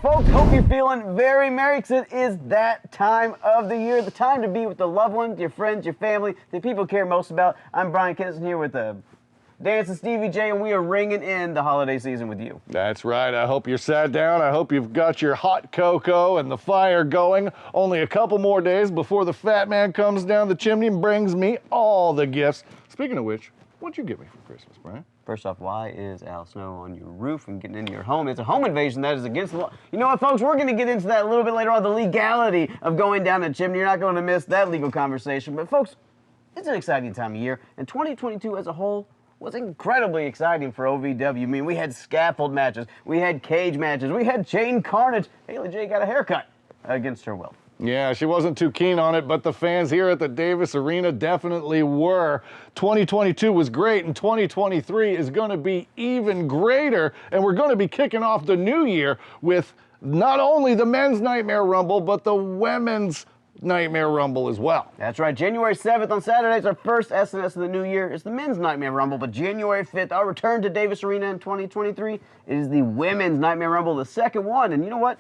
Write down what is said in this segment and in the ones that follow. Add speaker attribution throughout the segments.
Speaker 1: Well, folks, hope you're feeling very merry because it is that time of the year, the time to be with the loved ones, your friends, your family, the people you care most about. I'm Bryan Kennison here with Dance and Stevie J, and we are ringing in the holiday season with you.
Speaker 2: That's right. I hope you're sat down. I hope you've got your hot cocoa and the fire going. Only a couple more days before the fat man comes down the chimney and brings me all the gifts. Speaking of which, what'd you get me for Christmas, Bryan?
Speaker 1: First off, why is Al Snow on your roof and getting into your home? It's a home invasion that is against the law. You know what, folks? We're going to get into that a little bit later on, the legality of going down a chimney. You're not going to miss that legal conversation. But, folks, it's an exciting time of year, and 2022 as a whole was incredibly exciting for OVW. I mean, we had scaffold matches, we had cage matches, we had chain carnage. Haley J got a haircut against her will.
Speaker 2: Yeah, she wasn't too keen on it, but the fans here at the Davis Arena definitely were. 2022 was great, and 2023 is going to be even greater, and we're going to be kicking off the new year with not only the men's Nightmare Rumble, but the women's Nightmare Rumble as well.
Speaker 1: That's right. January 7th on Saturday is our first SNS of the new year. It's the men's Nightmare Rumble, but January 5th, our return to Davis Arena in 2023 is the women's Nightmare Rumble, the second one. And you know what?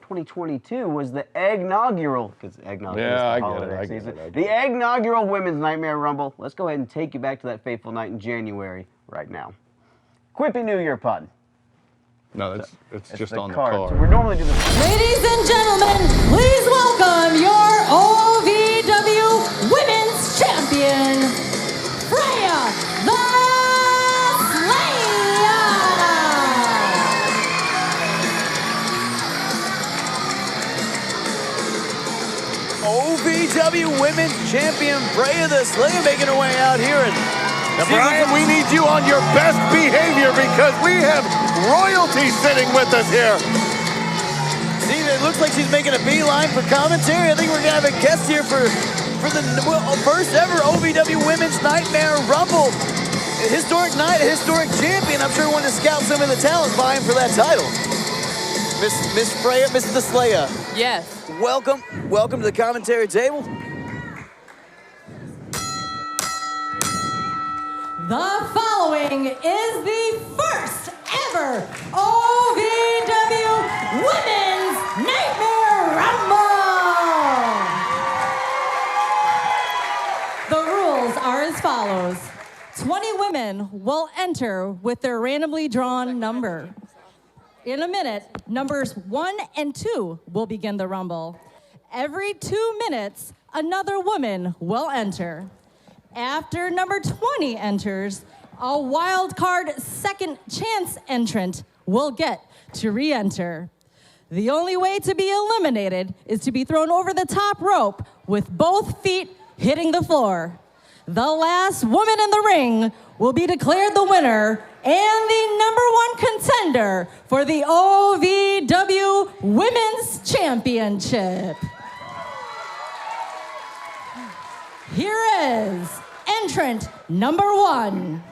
Speaker 1: 2022 was the inaugural, because eggnog is the holiday season. The inaugural women's Nightmare Rumble. Let's go ahead and take you back to that fateful night in January right now. Quippy New Year pun.
Speaker 2: No, it's just on the card.
Speaker 1: We normally do this.
Speaker 3: Ladies and gentlemen, please welcome your OVW Women's Champion, Freya the Slayer!
Speaker 4: OVW Women's Champion Freya the Slayer making her way out here.
Speaker 5: Now, Bryan, we need you on your best behavior because we have royalty sitting with us here.
Speaker 4: See, it looks like she's making a beeline for commentary. I think we're going to have a guest here for the first ever OVW Women's Nightmare Rumble. A historic night, a historic champion. I'm sure we want to scout some of the talent vying for that title. Miss Freya, Miss the Slayer.
Speaker 6: Yes.
Speaker 4: Welcome to the commentary table.
Speaker 3: The following is the first ever OVW Women's Nightmare Rumble! The rules are as follows. 20 women will enter with their randomly drawn number. In a minute, numbers 1 and 2 will begin the Rumble. Every 2 minutes, another woman will enter. After number 20 enters, a wild card second chance entrant will get to re-enter. The only way to be eliminated is to be thrown over the top rope with both feet hitting the floor. The last woman in the ring will be declared the winner and the #1 contender for the OVW Women's Championship. Here is entrant number 1.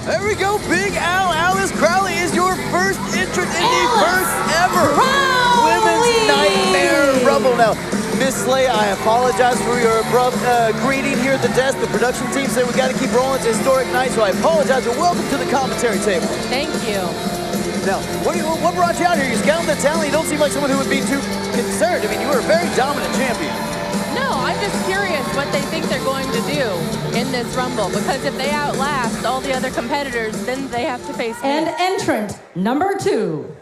Speaker 4: There we go, Big Al. Alice Crowley is your first entrant in the first ever Women's Nightmare Rumble. Now, Miss Slayer, I apologize for your abrupt greeting here at the desk. The production team said we got to keep rolling. It's a historic night, so I apologize. But welcome to the commentary table.
Speaker 6: Thank you.
Speaker 4: Now, what brought you out here? You scouting the talent. You don't seem like someone who would be too concerned. I mean, you were a very dominant champion.
Speaker 6: No, I'm just curious what they think they're going to do in this Rumble, because if they outlast all the other competitors, then they have to face me.
Speaker 3: And entrant number 2.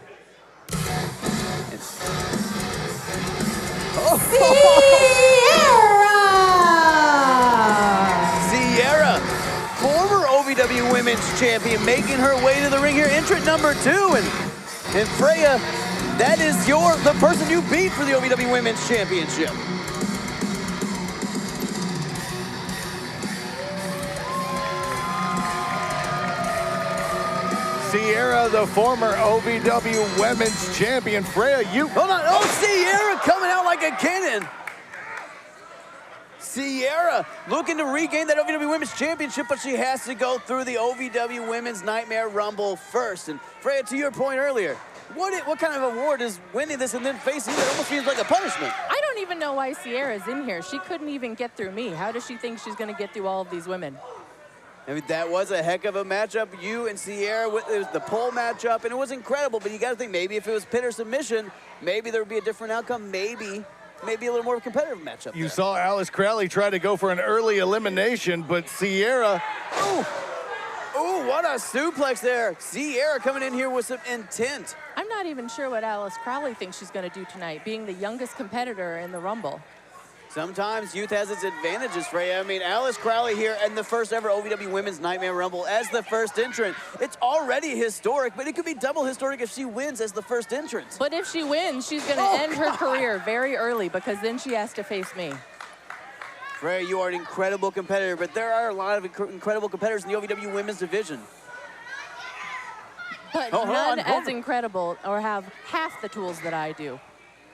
Speaker 4: Sierra, former OVW Women's Champion, making her way to the ring here. Entrant number 2, and Freya, that is the person you beat for the OVW Women's Championship.
Speaker 5: Sierra, the former OVW Women's Champion. Freya, you...
Speaker 4: Hold on. Oh, Sierra coming out like a cannon. Sierra looking to regain that OVW Women's Championship, but she has to go through the OVW Women's Nightmare Rumble first. And Freya, to your point earlier, what kind of award is winning this and then facing it? It almost feels like a punishment.
Speaker 6: I don't even know why Sierra's in here. She couldn't even get through me. How does she think she's going to get through all of these women?
Speaker 1: I mean, that was a heck of a matchup. You and Sierra, it was the pole matchup, and it was incredible. But you got to think, maybe if it was pin or submission, maybe there would be a different outcome. Maybe a little more competitive matchup.
Speaker 5: You saw Alice Crowley try to go for an early elimination, but Sierra.
Speaker 1: Ooh, what a suplex there. Sierra coming in here with some intent.
Speaker 6: I'm not even sure what Alice Crowley thinks she's going to do tonight, being the youngest competitor in the Rumble.
Speaker 1: Sometimes youth has its advantages, Freya. I mean, Alice Crowley here in the first ever OVW Women's Nightmare Rumble as the first entrant. It's already historic, but it could be double historic if she wins as the first entrant.
Speaker 6: But if she wins, she's going to end her career very early because then she has to face me.
Speaker 1: Freya, you are an incredible competitor, but there are a lot of incredible competitors in the OVW Women's division.
Speaker 6: But none as incredible or have half the tools that I do.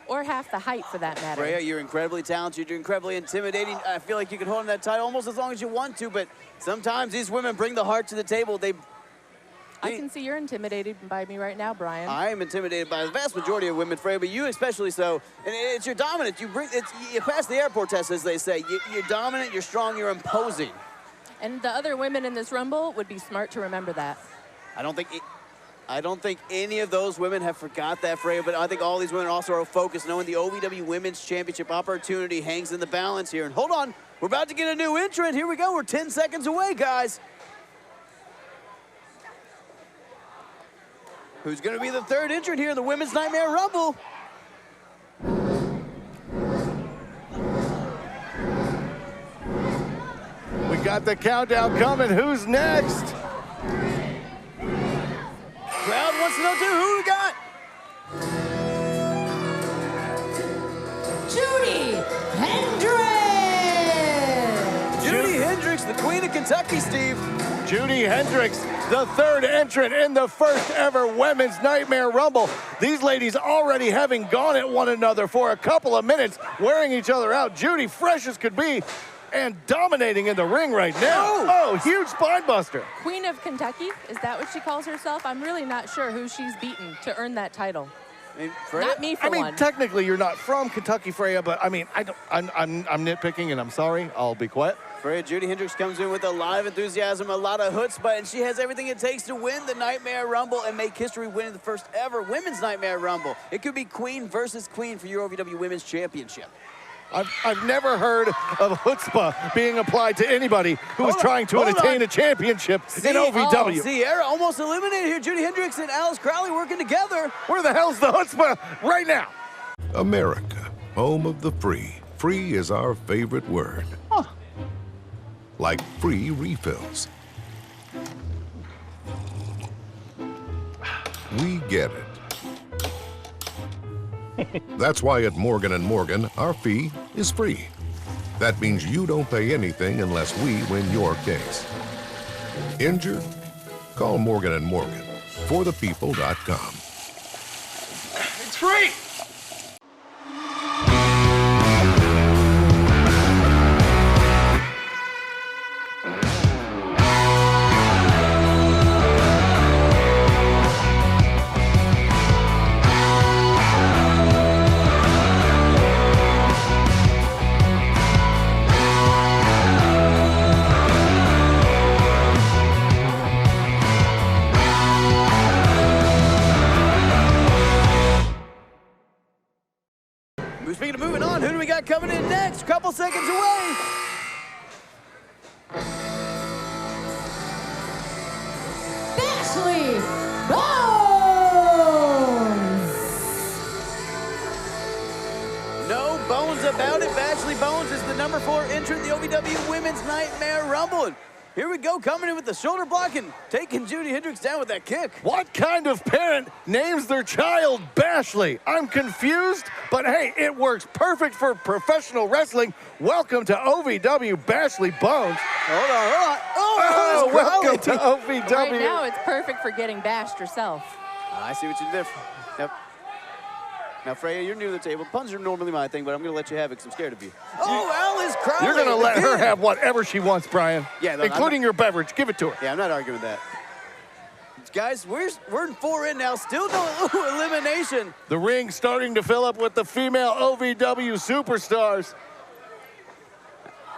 Speaker 6: Or half the height, for that matter.
Speaker 1: Freya, you're incredibly talented. You're incredibly intimidating. I feel like you can hold on that title almost as long as you want to, but sometimes these women bring the heart to the table.
Speaker 6: I can see you're intimidated by me right now, Bryan.
Speaker 1: I am intimidated by the vast majority of women, Freya, but you especially so. And it's your dominance. You pass the airport test, as they say. You're dominant, you're strong, you're imposing.
Speaker 6: And the other women in this Rumble would be smart to remember that.
Speaker 1: I don't think any of those women have forgot that, Freya, but I think all these women also are focused, knowing the OVW Women's Championship opportunity hangs in the balance here. And hold on, we're about to get a new entrant. Here we go. We're 10 seconds away, guys. Who's going to be the third entrant here in the Women's Nightmare Rumble?
Speaker 5: We got the countdown coming. Who's next?
Speaker 1: Crowd wants to know, too, who we got?
Speaker 3: Judy Hendricks!
Speaker 1: Judy Hendricks, the Queen of Kentucky, Steve.
Speaker 5: Judy Hendricks, the third entrant in the first ever Women's Nightmare Rumble. These ladies already having gone at one another for a couple of minutes, wearing each other out. Judy, fresh as could be, and dominating in the ring right now. Oh, huge spine buster.
Speaker 6: Queen of Kentucky, is that what she calls herself? I'm really not sure who she's beaten to earn that title.
Speaker 1: I mean, Freya,
Speaker 6: Not me, for one.
Speaker 5: Technically, you're not from Kentucky, Freya, but I mean, I'm nitpicking, and I'm sorry. I'll be quiet.
Speaker 1: Freya, Judy Hendricks comes in with a lot of enthusiasm, a lot of chutzpah, and she has everything it takes to win the Nightmare Rumble and make history winning the first ever Women's Nightmare Rumble. It could be Queen versus Queen for your OVW Women's Championship.
Speaker 5: I've never heard of chutzpah being applied to anybody who was trying to attain a championship in OVW.
Speaker 1: Sierra almost eliminated here. Judy Hendricks and Alice Crowley working together.
Speaker 5: Where the hell's the chutzpah right now?
Speaker 7: America, home of the free. Free is our favorite word. Like free refills. We get it. That's why at Morgan & Morgan, our fee is free. That means you don't pay anything unless we win your case. Injured? Call Morgan & Morgan. ForThePeople.com.
Speaker 5: It's free!
Speaker 1: Speaking of moving on, who do we got coming in next? Couple seconds away.
Speaker 3: Ashley Bones!
Speaker 1: No bones about it. Ashley Bones is the number 4 entrant in the OVW Women's Nightmare Rumble. And here we go, coming in with the shoulder block and taking Judy Hendricks down with that kick.
Speaker 5: What kind of parent names their child Bashley? I'm confused, but hey, it works perfect for professional wrestling. Welcome to OVW, Bashley Bones.
Speaker 1: Hold on.
Speaker 5: Oh, welcome to OVW.
Speaker 6: Right now, it's perfect for getting bashed herself.
Speaker 1: I see what you did. Now, Freya, you're new to the table. Puns are normally my thing, but I'm going to let you have it because I'm scared of you. Oh, Alice Crowley.
Speaker 5: You're going to let her have whatever she wants, Bryan.
Speaker 1: Yeah, no,
Speaker 5: including your beverage. Give it to her.
Speaker 1: Yeah, I'm not arguing with that.
Speaker 4: Guys, we're 4 in now. Still no elimination.
Speaker 5: The ring starting to fill up with the female OVW superstars.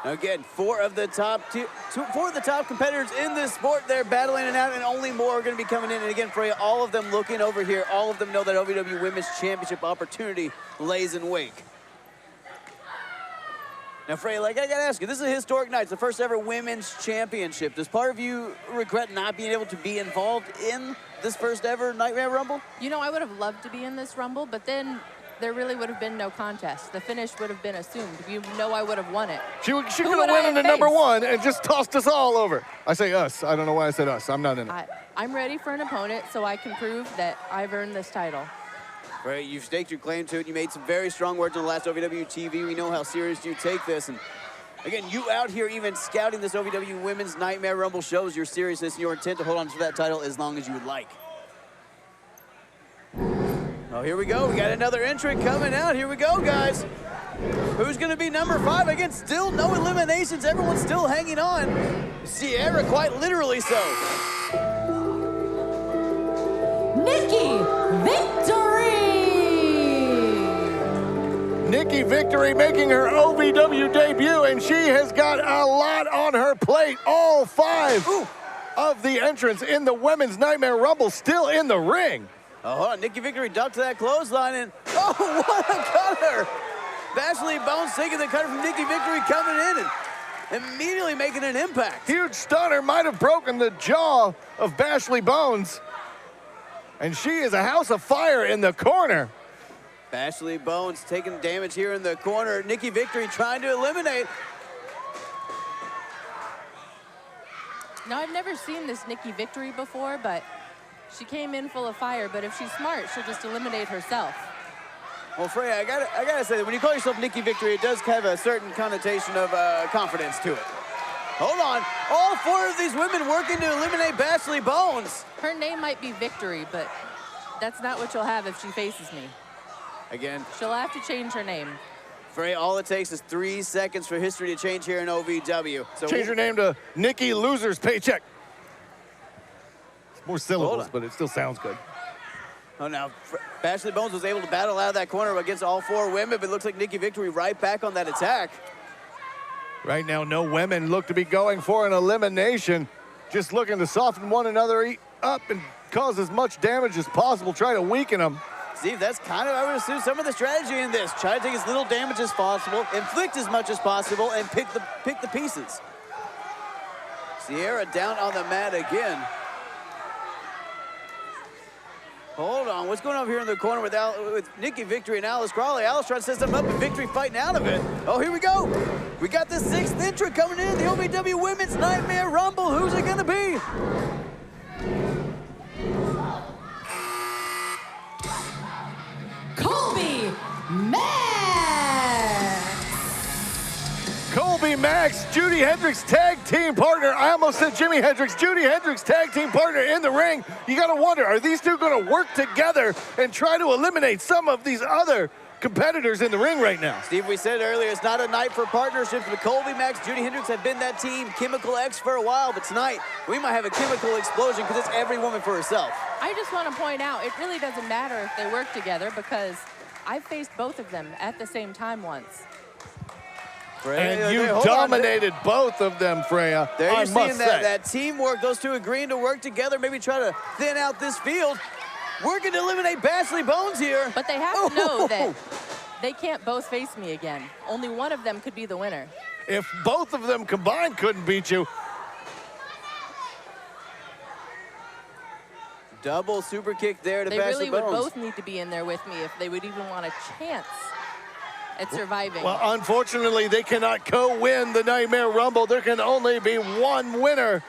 Speaker 4: Again, four of the top competitors in this sport. They're battling it out, and only more are going to be coming in. And again, Freya, all of them looking over here. All of them know that OVW Women's Championship opportunity lays in wake. Now, Freya, I gotta ask you, this is a historic night. It's the first ever Women's Championship. Does part of you regret not being able to be involved in this first ever Nightmare Rumble?
Speaker 6: You know, I would have loved to be in this Rumble, but then there really would have been no contest. The finish would have been assumed. You know I would have won it.
Speaker 5: She could have went into number 1 and just tossed us all over. I say us. I don't know why I said us. I'm not in it.
Speaker 6: I'm ready for an opponent so I can prove that I've earned this title.
Speaker 4: Right, you've staked your claim to it. You made some very strong words on the last OVW TV. We know how serious you take this. And again, you out here even scouting this OVW Women's Nightmare Rumble shows your seriousness and your intent to hold on to that title as long as you would like. Oh, here we go. We got another entrant coming out. Here we go, guys. Who's going to be number 5? Again, still no eliminations. Everyone's still hanging on. Sierra, quite literally so.
Speaker 3: Nikki Victory!
Speaker 5: Nikki Victory making her OVW debut, and she has got a lot on her plate. All 5 of the entrants in the Women's Nightmare Rumble still in the ring.
Speaker 4: Oh, hold on. Nikki Victory ducked to that clothesline, and oh, what a cutter! Bashley Bones taking the cutter from Nikki Victory, coming in and immediately making an impact.
Speaker 5: Huge stunner, might have broken the jaw of Bashley Bones. And she is a house of fire in the corner.
Speaker 4: Bashley Bones taking damage here in the corner. Nikki Victory trying to eliminate.
Speaker 6: Now, I've never seen this Nikki Victory before, but she came in full of fire. But if she's smart, she'll just eliminate herself.
Speaker 4: Well, Freya, I gotta say that when you call yourself Nikki Victory, it does have a certain connotation of confidence to it. Hold on. All 4 of these women working to eliminate Bashley Bones.
Speaker 6: Her name might be Victory, but that's not what she'll have if she faces me.
Speaker 4: Again,
Speaker 6: she'll have to change her name.
Speaker 4: Freya, all it takes is 3 seconds for history to change here in OVW. So
Speaker 5: change her name to Nikki Loser's Paycheck. It's more syllables, but it still sounds good.
Speaker 4: Oh, now, Bashley Bones was able to battle out of that corner against all 4 women, but it looks like Nikki Victory right back on that attack.
Speaker 5: Right now, no women look to be going for an elimination. Just looking to soften one another up and cause as much damage as possible, try to weaken them.
Speaker 4: Steve, that's kind of, I would assume, some of the strategy in this. Try to take as little damage as possible, inflict as much as possible, and pick the pieces. Sierra down on the mat again. Hold on, what's going on here in the corner with Nikki Victory and Alice Crawley? Alice trying to set something up, and Victory fighting out of it. Oh, here we go. We got the 6th entrant coming in, the OVW Women's Nightmare Rumble. Who's it gonna be?
Speaker 3: Colby Max!
Speaker 5: Colby Max, Judy Hendricks tag team partner. I almost said Jimi Hendrix. Judy Hendricks tag team partner in the ring. You gotta wonder, are these two gonna work together and try to eliminate some of these other competitors in the ring right now?
Speaker 4: Steve, we said earlier, it's not a night for partnerships, but Colby Max, Judy Hendricks have been that team, Chemical X, for a while, but tonight, we might have a chemical explosion because it's every woman for herself.
Speaker 6: I just want to point out, it really doesn't matter if they work together because I've faced both of them at the same time once.
Speaker 5: Freya, and you dominated both of them, Freya.
Speaker 4: There you're seeing that teamwork, those two agreeing to work together, maybe try to thin out this field. Working to eliminate Bashley Bones here.
Speaker 6: But they have to know that they can't both face me again. Only one of them could be the winner.
Speaker 5: If both of them combined couldn't beat you.
Speaker 4: Double super kick there to Bashley Bones.
Speaker 6: They really would both need to be in there with me if they would even want a chance at surviving.
Speaker 5: Well, unfortunately, they cannot co-win the Nightmare Rumble. There can only be one winner.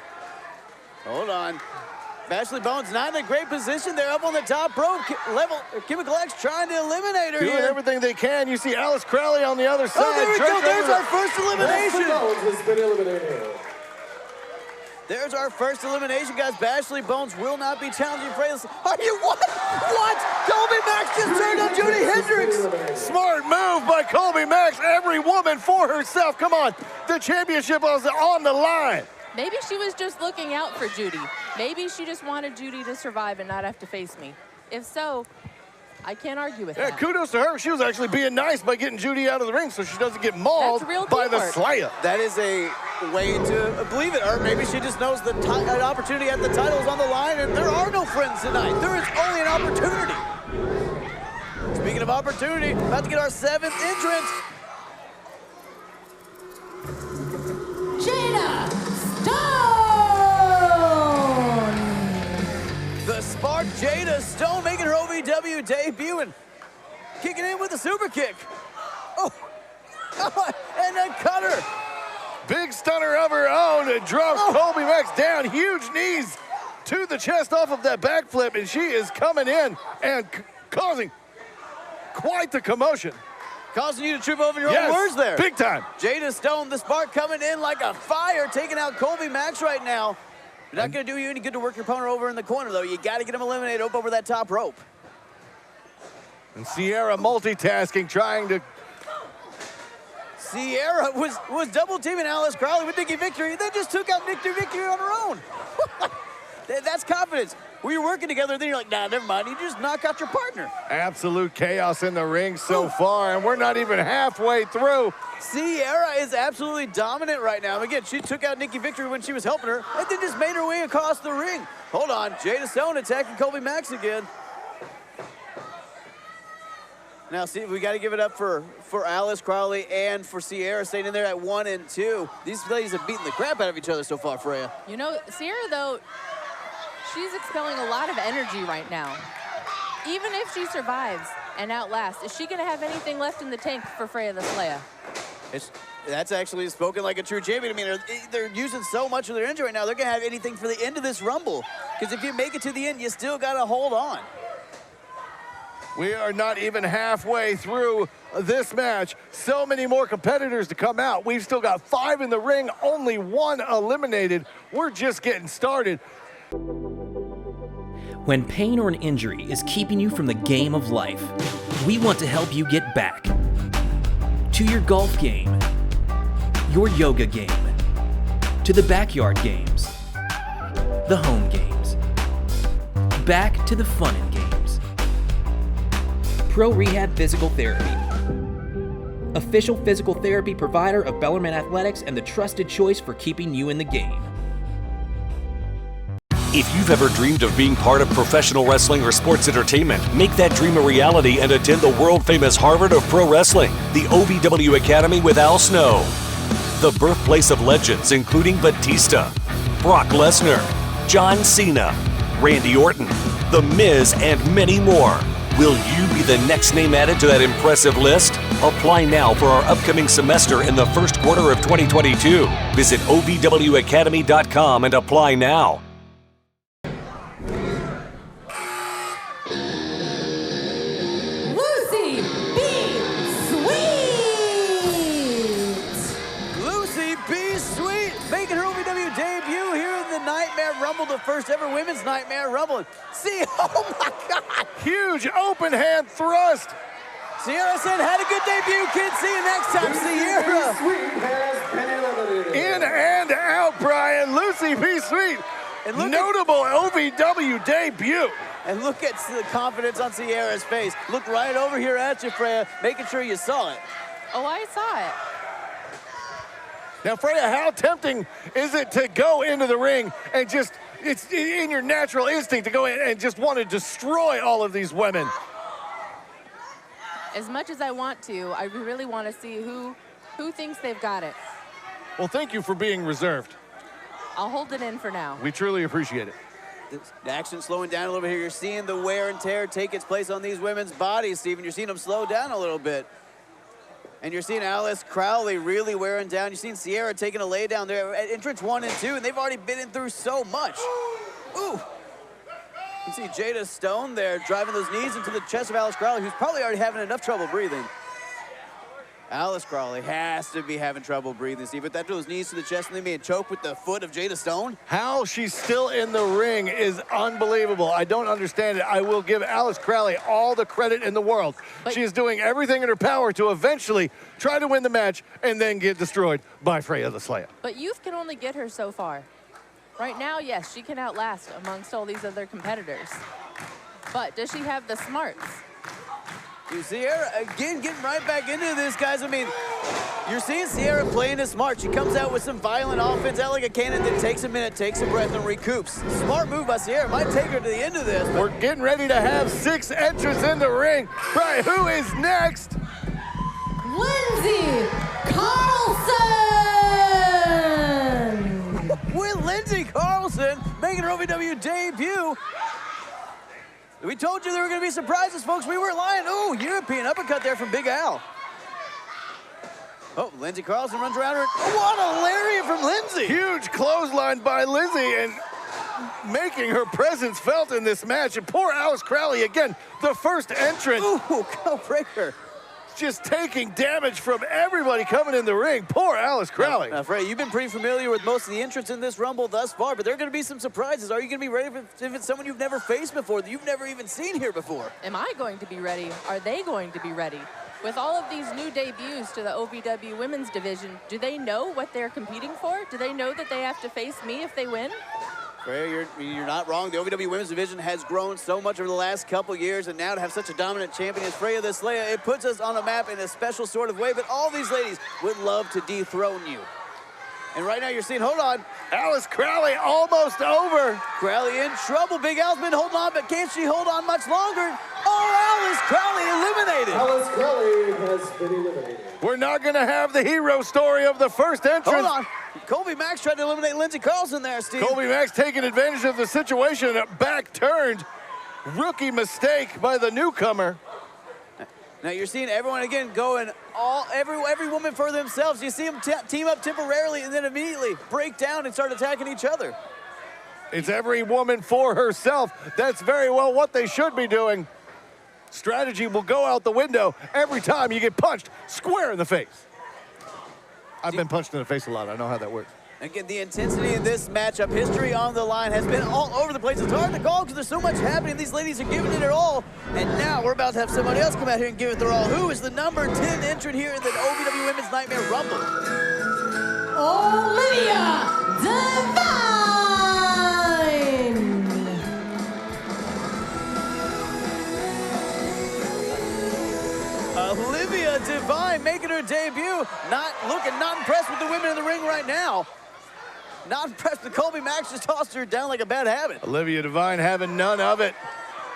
Speaker 4: Hold on. Bashley Bones not in a great position. They're up on the top rope. Chemical X trying to eliminate her
Speaker 5: Doing
Speaker 4: here.
Speaker 5: everything they can. You see Alice Crowley on the other side.
Speaker 4: Oh, there we go. There's our first elimination.
Speaker 8: Bones has been eliminated.
Speaker 4: There's our first elimination, guys. Bashley Bones will not be challenging Freya. Are you what? What? Colby Max just turned on Judy Hendricks.
Speaker 5: Smart move by Colby Max. Every woman for herself. Come on. The championship is on the line.
Speaker 6: Maybe she was just looking out for Judy. Maybe she just wanted Judy to survive and not have to face me. If so, I can't argue with that.
Speaker 5: Kudos to her. She was actually being nice by getting Judy out of the ring so she doesn't get mauled by the Slayer.
Speaker 4: That is a way to believe it. Or maybe she just knows the an opportunity at the title is on the line, and there are no friends tonight. There is only an opportunity. Speaking of opportunity, about to get our 7th entrant.
Speaker 3: Jada Stone!
Speaker 4: The Spark Jada Stone making her OVW debut and kicking in with a super kick. Oh, and a cutter.
Speaker 5: Big stunner of her own. It drops Colby Max down. Huge knees to the chest off of that backflip, and she is coming in and causing quite the commotion.
Speaker 4: Causing you to trip over your own words there.
Speaker 5: Big time.
Speaker 4: Jada Stone, the Spark coming in like a fire, taking out Colby Max right now. Not going to do you any good to work your opponent over in the corner, though. You got to get him eliminated up over that top rope.
Speaker 5: And Sierra multitasking, trying to...
Speaker 4: Sierra was double teaming Alice Crowley with Nikki Victory. They just took out Nikki Victory on her own. That's confidence. We were working together, then you're like, nah, never mind. You just knock out your partner.
Speaker 5: Absolute chaos in the ring so far, and we're not even halfway through.
Speaker 4: Sierra is absolutely dominant right now. Again, she took out Nikki Victory when she was helping her, and then just made her way across the ring. Hold on, Jada Stone attacking Colby Max again. Now, see, we got to give it up for Alice Crowley and for Sierra staying in there at 1 and 2. These ladies have beaten the crap out of each other so far, Freya.
Speaker 6: You know, Sierra, though, she's expelling a lot of energy right now. Even if she survives and outlasts, is she going to have anything left in the tank for Freya the Slayer?
Speaker 4: That's actually spoken like a true champion. I mean, they're using so much of their energy right now, they're going to have anything for the end of this Rumble. Because if you make it to the end, you still got to hold on.
Speaker 5: We are not even halfway through this match. So many more competitors to come out. We've still got 5 in the ring, only 1 eliminated. We're just getting started.
Speaker 8: When pain or an injury is keeping you from the game of life, we want to help you get back to your golf game, your yoga game, to the backyard games, the home games, back to the fun and games. Pro Rehab Physical Therapy, official physical therapy provider of Bellarmine Athletics and the trusted choice for keeping you in the game.
Speaker 9: If you've ever dreamed of being part of professional wrestling or sports entertainment, make that dream a reality and attend the world-famous Harvard of Pro Wrestling, the OVW Academy with Al Snow. The birthplace of legends including Batista, Brock Lesnar, John Cena, Randy Orton, The Miz, and many more. Will you be the next name added to that impressive list? Apply now for our upcoming semester in the first quarter of 2022. Visit OVWacademy.com and apply now.
Speaker 3: Lucy B. Sweet!
Speaker 4: Lucy B. Sweet making her OVW debut here in the Nightmare Rumble, the first ever women's Nightmare Rumble. See, oh my God!
Speaker 5: Huge open hand thrust.
Speaker 4: Sierra said, had a good debut, kids. See you next time, Sierra.
Speaker 5: In and out, Bryan. Lucy B. Sweet. And notable OVW debut.
Speaker 4: And look at the confidence on Sierra's face. Look right over here at you, Freya, making sure you saw it.
Speaker 6: Oh, I saw it.
Speaker 5: Now, Freya, how tempting is it to go into the ring and just, it's in your natural instinct to go in and just want to destroy all of these women?
Speaker 6: As much as I want to, I really want to see who thinks they've got it.
Speaker 5: Well, thank you for being reserved.
Speaker 6: I'll hold it in for now.
Speaker 5: We truly appreciate it.
Speaker 4: The action slowing down a little bit here. You're seeing the wear and tear take its place on these women's bodies, Steven. You're seeing them slow down a little bit. And you're seeing Alice Crowley really wearing down. You're seeing Sierra taking a lay down there at entrance 1 and 2, and they've already been in through so much. Ooh. You can see Jada Stone there driving those knees into the chest of Alice Crowley, who's probably already having enough trouble breathing. Alice Crawley has to be having trouble breathing, Steve. But that those knees to the chest, and they may choke with the foot of Jada Stone.
Speaker 5: How she's still in the ring is unbelievable. I don't understand it. I will give Alice Crawley all the credit in the world. She is doing everything in her power to eventually try to win the match and then get destroyed by Freya the Slayer.
Speaker 6: But youth can only get her so far. Right now, yes, she can outlast amongst all these other competitors. But does she have the smarts?
Speaker 4: You see Sierra, again, getting right back into this, guys. I mean, you're seeing Sierra playing it smart. She comes out with some violent offense out like a cannon, then takes a minute, takes a breath, and recoups. Smart move by Sierra. Might take her to the end of this.
Speaker 5: We're getting ready to have 6 entrants in the ring. Brian, who is next?
Speaker 3: Lindsay Carlson!
Speaker 4: With Lindsay Carlson making her OVW debut. We told you there were going to be surprises, folks. We weren't lying. Oh, European uppercut there from Big Al. Oh, Lindsay Carlson runs around her. Oh, what a lariat from Lindsay.
Speaker 5: Huge clothesline by Lindsay and making her presence felt in this match. And poor Alice Crawley, again, the first entrant.
Speaker 4: Ooh, go breaker.
Speaker 5: Just taking damage from everybody coming in the ring. Poor Alice Crawley.
Speaker 4: Now, Freya, you've been pretty familiar with most of the entrants in this Rumble thus far, but there are going to be some surprises. Are you going to be ready if it's someone you've never faced before, that you've never even seen here before?
Speaker 6: Am I going to be ready? Are they going to be ready? With all of these new debuts to the OVW women's division, do they know what they're competing for? Do they know that they have to face me if they win?
Speaker 4: Freya, you're not wrong. The OVW Women's Division has grown so much over the last couple years, and now to have such a dominant champion as Freya the Slayer, it puts us on the map in a special sort of way, but all these ladies would love to dethrone you. And right now you're seeing, hold on,
Speaker 5: Alice Crawley almost over.
Speaker 4: Crawley in trouble. Big Al's been holding on, but can't she hold on much longer? Oh, Alice Crawley eliminated.
Speaker 10: Alice Crawley has been eliminated.
Speaker 5: We're not going to have the hero story of the first entrance.
Speaker 4: Hold on. Colby Max tried to eliminate Lindsay Carlson there, Steve.
Speaker 5: Colby Max taking advantage of the situation. Back turned. Rookie mistake by the newcomer.
Speaker 4: Now you're seeing everyone again going every woman for themselves. You see them team up temporarily and then immediately break down and start attacking each other.
Speaker 5: It's every woman for herself. That's very well what they should be doing. Strategy will go out the window every time you get punched square in the face. I've been punched in the face a lot. I know how that works.
Speaker 4: Again, the intensity in this matchup, history on the line, has been all over the place. It's hard to call because there's so much happening. These ladies are giving it their all. And now we're about to have somebody else come out here and give it their all. Who is the number 10 entrant here in the OVW Women's Nightmare Rumble?
Speaker 3: Olivia Divine!
Speaker 4: Olivia Divine making her debut. Not impressed with the women in the ring right now. Not impressed with Colby Max, just tossed her down like a bad habit.
Speaker 5: Olivia Divine having none of it.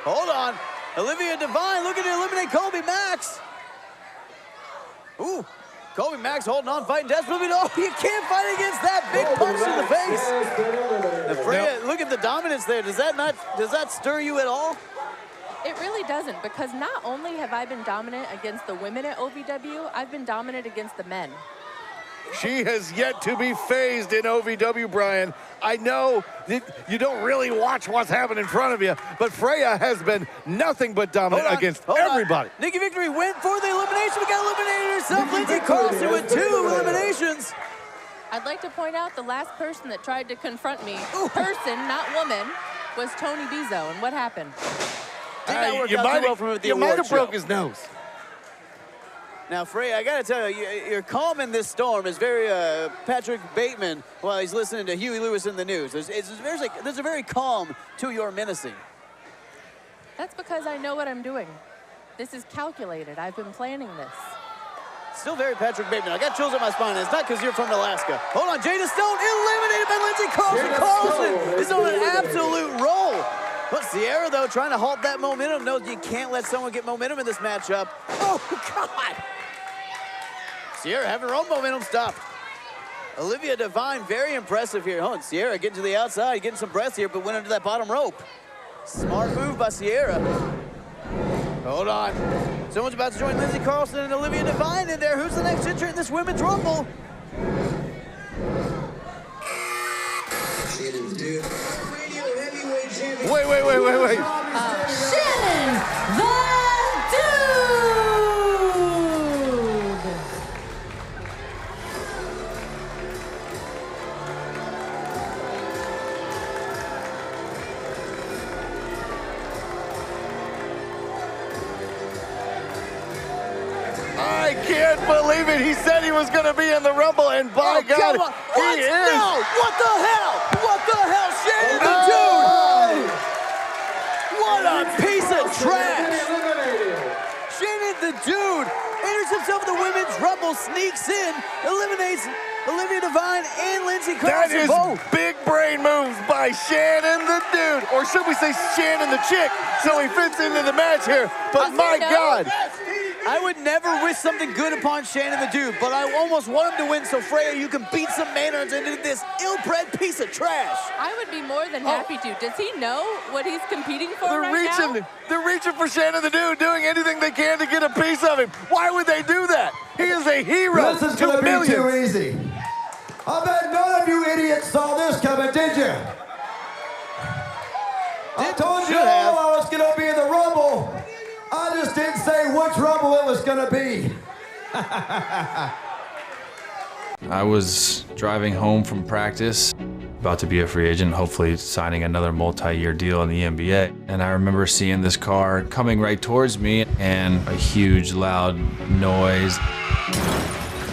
Speaker 4: Hold on. Olivia Divine looking to eliminate Colby Max. Ooh, Colby Max holding on, fighting desperately. Oh, you can't fight against that big punch to the face. And Freya, look at the dominance there. Does that stir you at all?
Speaker 6: It really doesn't, because not only have I been dominant against the women at OVW, I've been dominant against the men.
Speaker 5: She has yet to be phased in OVW, Brian. I know that you don't really watch what's happening in front of you, but Freya has been nothing but dominant against everybody.
Speaker 4: Nikki Victory went for the elimination, but got eliminated herself. Lindsay Carlson with 2 eliminations.
Speaker 6: I'd like to point out the last person that tried to confront me, person, not woman, was Tony Bizzo, and what happened?
Speaker 5: You might have broke his nose.
Speaker 4: Now, Freya, I got to tell you, you're calm in this storm. It's very Patrick Bateman while he's listening to Huey Lewis in the news. There's a very calm to your menacing.
Speaker 6: That's because I know what I'm doing. This is calculated. I've been planning this.
Speaker 4: Still very Patrick Bateman. I got chills on my spine. It's not because you're from Alaska. Hold on, Jada Stone eliminated by Lindsay Carlson. Carlson is on an absolute roll. But Sierra, though, trying to halt that momentum. No, you can't let someone get momentum in this matchup. Oh, God. Sierra having her own momentum stop. Olivia Divine, very impressive here. Hold on, Sierra getting to the outside, getting some breath here, but went under that bottom rope. Smart move by Sierra. Hold on. Someone's about to join Lindsay Carlson and Olivia Divine in there. Who's the next entrant in this women's rumble?
Speaker 5: Wait.
Speaker 3: Shannon the Dude!
Speaker 5: I can't believe it. He said he was going to be in the Rumble, and by God, he is.
Speaker 4: No, what the hell? What the hell? Shannon the Dude! What a piece of trash! Shannon the Dude enters himself in the Women's Rumble, sneaks in, eliminates Olivia Devine and Lindsay Krause.
Speaker 5: That is
Speaker 4: both.
Speaker 5: big brain moves by Shannon the Dude. Or should we say Shannon the Chick, so he fits into the match here. But my God.
Speaker 4: I would never wish something good upon Shannon the Dude, but I almost want him to win so Freya, you can beat some Maynards into this ill-bred piece of trash.
Speaker 6: I would be more than happy to. Does he know what he's competing for now?
Speaker 5: They're reaching for Shannon the Dude, doing anything they can to get a piece of him. Why would they do that? He is a hero.
Speaker 10: This is going to be too easy. I bet none of you idiots saw this coming, did you? I told you all I was going to be in the Rumble. I just didn't say which Rumble it was going to be.
Speaker 11: I was driving home from practice, about to be a free agent, hopefully signing another multi-year deal in the NBA. And I remember seeing this car coming right towards me and a huge loud noise.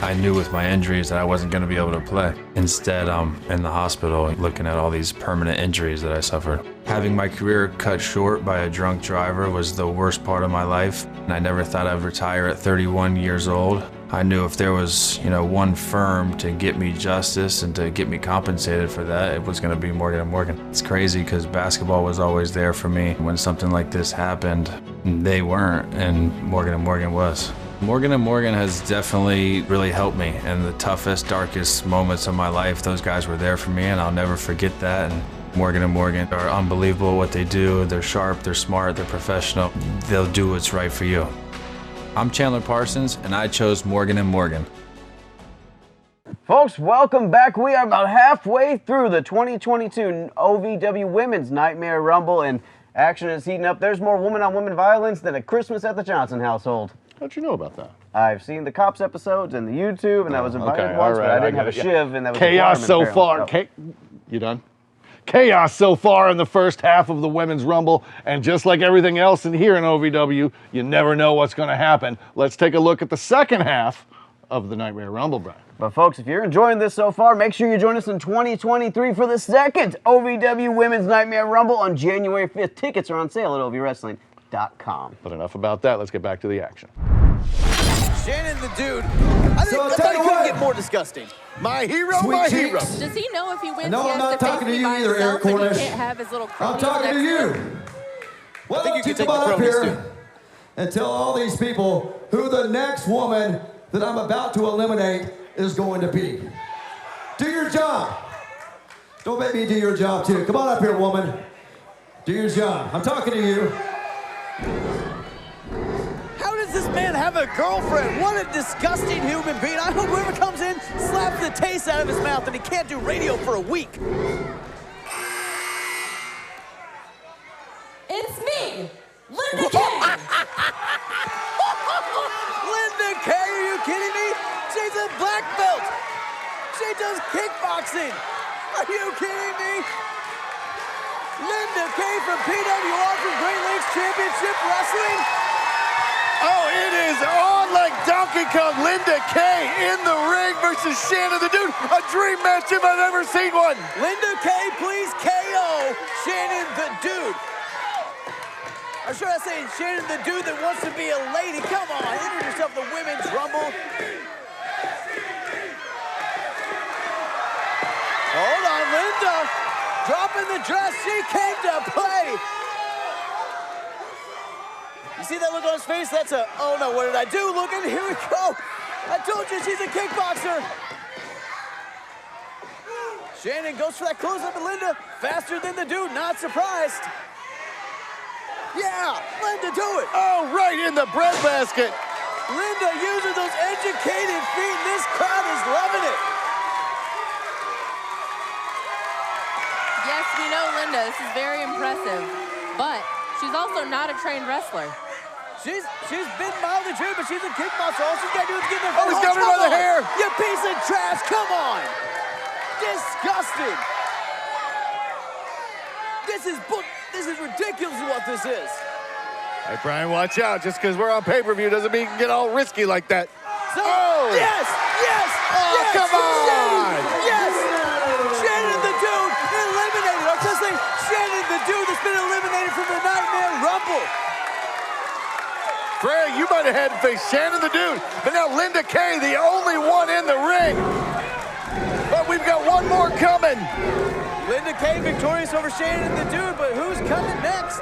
Speaker 11: I knew with my injuries that I wasn't going to be able to play. Instead, I'm in the hospital looking at all these permanent injuries that I suffered. Having my career cut short by a drunk driver was the worst part of my life, and I never thought I'd retire at 31 years old. I knew if there was, one firm to get me justice and to get me compensated for that, it was going to be Morgan & Morgan. It's crazy because basketball was always there for me. When something like this happened, they weren't, and Morgan & Morgan was. Morgan & Morgan has definitely really helped me in the toughest, darkest moments of my life. Those guys were there for me, and I'll never forget that. And Morgan & Morgan are unbelievable what they do. They're sharp, they're smart, they're professional. They'll do what's right for you. I'm Chandler Parsons, and I chose Morgan & Morgan.
Speaker 1: Folks, welcome back. We are about halfway through the 2022 OVW Women's Nightmare Rumble, and action is heating up. There's more woman-on-woman violence than a Christmas at the Johnson household.
Speaker 2: How'd you know about that?
Speaker 1: I've seen the Cops episodes and the YouTube, and I was invited once, but I didn't have a shiv, and that was
Speaker 2: chaos so far. You done? Chaos so far in the first half of the Women's Rumble, and just like everything else in here in OVW, you never know what's going to happen. Let's take a look at the second half of the Nightmare Rumble, Bryan.
Speaker 1: But folks, if you're enjoying this so far, make sure you join us in 2023 for the second OVW Women's Nightmare Rumble on January 5th. Tickets are on sale at OVWrestling.com.
Speaker 2: But enough about that. Let's get back to the action.
Speaker 4: Shannon the Dude. I thought he couldn't get more disgusting.
Speaker 5: My hero,
Speaker 10: Sweet
Speaker 5: my
Speaker 10: cheeks.
Speaker 5: hero.
Speaker 6: Does he know if he wins,
Speaker 10: No,
Speaker 6: he
Speaker 10: I'm
Speaker 6: has
Speaker 10: not
Speaker 6: to
Speaker 10: talking
Speaker 6: face
Speaker 10: to
Speaker 6: me
Speaker 10: you
Speaker 6: by
Speaker 10: either,
Speaker 6: himself,
Speaker 10: Eric
Speaker 6: and
Speaker 10: Cornish.
Speaker 6: he can't have his little
Speaker 10: I'm
Speaker 6: cronies
Speaker 10: talking to
Speaker 6: next
Speaker 10: you.
Speaker 6: him?
Speaker 10: Well,
Speaker 4: I think you
Speaker 10: you
Speaker 4: can
Speaker 10: come
Speaker 4: take the
Speaker 10: on up
Speaker 4: cronies,
Speaker 10: here and tell all these people who the next woman that I'm about to eliminate is going to be. Do your job. Don't make me do your job too. Come on up here, woman. Do your job. I'm talking to you.
Speaker 4: How does this man have a girlfriend? What a disgusting human being. I hope whoever comes in slaps the taste out of his mouth and he can't do radio for a week.
Speaker 3: It's me, Linda K.
Speaker 4: Linda K, are you kidding me? She's a black belt. She does kickboxing. Are you kidding me? Linda K from PWR from Great Lakes Championship Wrestling.
Speaker 5: Oh, it is on like Donkey Kong. Linda K in the ring versus Shannon the Dude. A dream match if I've ever seen one.
Speaker 4: Linda K, please KO Shannon the Dude. Or should I say Shannon the Dude that wants to be a lady? Come on, enter yourself the Women's Rumble. Hold on, Linda. Dropping the dress. She came to play. You see that look on his face? That's a, oh no, what did I do? Look, and here we go. I told you she's a kickboxer. Shannon goes for that close-up, and Linda, faster than the Dude, not surprised. Yeah, Linda, do it.
Speaker 5: Oh, right in the breadbasket.
Speaker 4: Linda using those educated feet, and this crowd is loving it.
Speaker 6: Yes, we know Linda. This is very impressive. But she's also not a trained wrestler.
Speaker 4: She's been mildly trained, but she's a kickboxer. All she's got to do is get in there.
Speaker 5: Oh, he's got her by the hair.
Speaker 4: You piece of trash, come on. Disgusting. This is ridiculous what this is.
Speaker 5: Hey, Bryan, watch out. Just because we're on pay-per-view doesn't mean you can get all risky like that.
Speaker 4: So,
Speaker 5: Oh!
Speaker 4: yes!
Speaker 5: Oh,
Speaker 4: yes!
Speaker 5: come on!
Speaker 4: Yes! Shannon the Dude eliminated. I'm just saying, Shannon the Dude has been eliminated from the Nightmare Rumble.
Speaker 5: Freya, you might have had to face Shannon the Dude, but now Linda Kay, the only one in the ring. But we've got one more coming.
Speaker 4: Linda Kay victorious over Shannon the Dude, but who's coming next?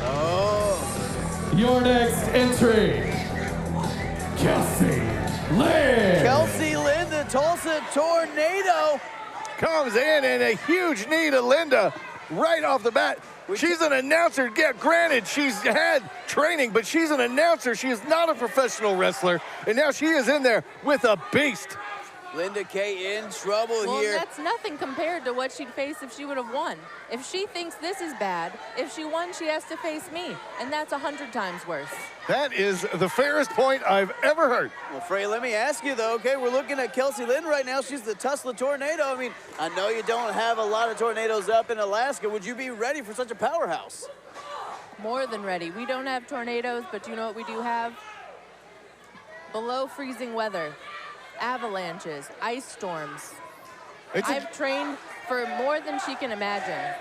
Speaker 4: Oh.
Speaker 12: Your next entry, Kelsey Lynn.
Speaker 4: Kelsey Lynn, the Tulsa Tornado.
Speaker 5: Comes in and a huge knee to Linda right off the bat. She's an announcer. Yeah, granted, she's had training, but she's an announcer. She is not a professional wrestler. And now she is in there with a beast.
Speaker 4: Linda Kay in trouble
Speaker 6: Well,
Speaker 4: here.
Speaker 6: that's nothing compared to what she'd face if she would have won. If she thinks this is bad, if she won, she has to face me. And that's 100 times worse.
Speaker 5: That is the fairest point I've ever heard.
Speaker 4: Well, Frey, let me ask you, though, okay? We're looking at Kelsey Lynn right now. She's the Tulsa Tornado. I mean, I know you don't have a lot of tornadoes up in Alaska. Would you be ready for such a powerhouse?
Speaker 6: More than ready. We don't have tornadoes, but you know what we do have? Below freezing weather. Avalanches, ice storms. I've trained for more than she can imagine.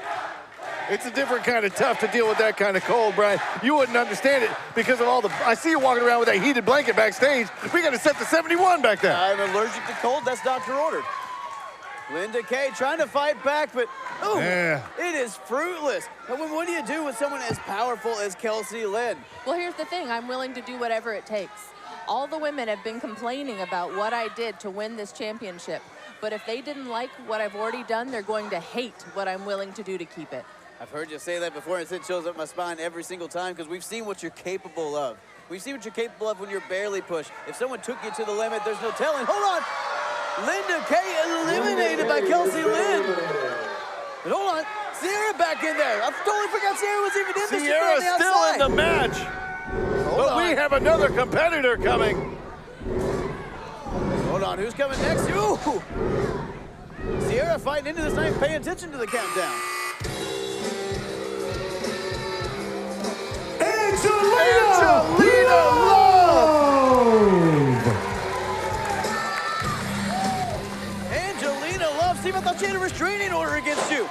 Speaker 5: It's a different kind of tough to deal with that kind of cold, Brian. You wouldn't understand it because of all the... I see you walking around with that heated blanket backstage. We got to set the 71 back there.
Speaker 4: I'm allergic to cold. That's doctor ordered. Linda Kay trying to fight back, but ooh, it is fruitless. But what do you do with someone as powerful as Kelsey Lynn?
Speaker 6: Well, here's the thing. I'm willing to do whatever it takes. All the women have been complaining about what I did to win this championship. But if they didn't like what I've already done, they're going to hate what I'm willing to do to keep it.
Speaker 4: I've heard you say that before, and it shows up my spine every single time because we've seen what you're capable of. We've seen what you're capable of when you're barely pushed. If someone took you to the limit, there's no telling. Hold on! Linda Kay eliminated by Kelsey Lynn. But hold on, Sierra back in there. I totally forgot Sierra was even in this.
Speaker 5: Sierra's still in the match. But we have another competitor coming.
Speaker 4: Hold on, who's coming next? Ooh! Sierra fighting into this, not even paying attention to the countdown.
Speaker 12: Angelina Love!
Speaker 4: Angelina Love, Steve, I thought she had a restraining order against you.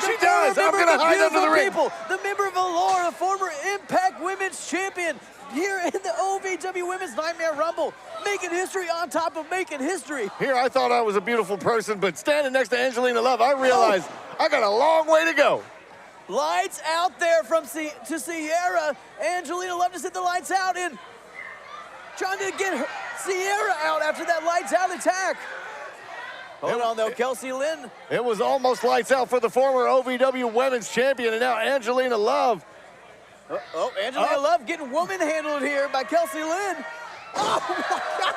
Speaker 5: She does. I'm going to hide under the ring.
Speaker 4: The member of Allure, the former Impact Women's Champion, here in the OVW Women's Nightmare Rumble, making history on top of making history.
Speaker 5: Here, I thought I was a beautiful person, but standing next to Angelina Love, I realized I got a long way to go.
Speaker 4: Lights out there from to Sierra. Angelina Love just hit the lights out and trying to get Sierra out after that lights out attack. Hold on, though, Kelsey Lynn.
Speaker 5: It was almost lights out for the former OVW Women's Champion, and now Angelina Love.
Speaker 4: Angelina Love getting woman handled here by Kelsey Lynn. Oh, my God.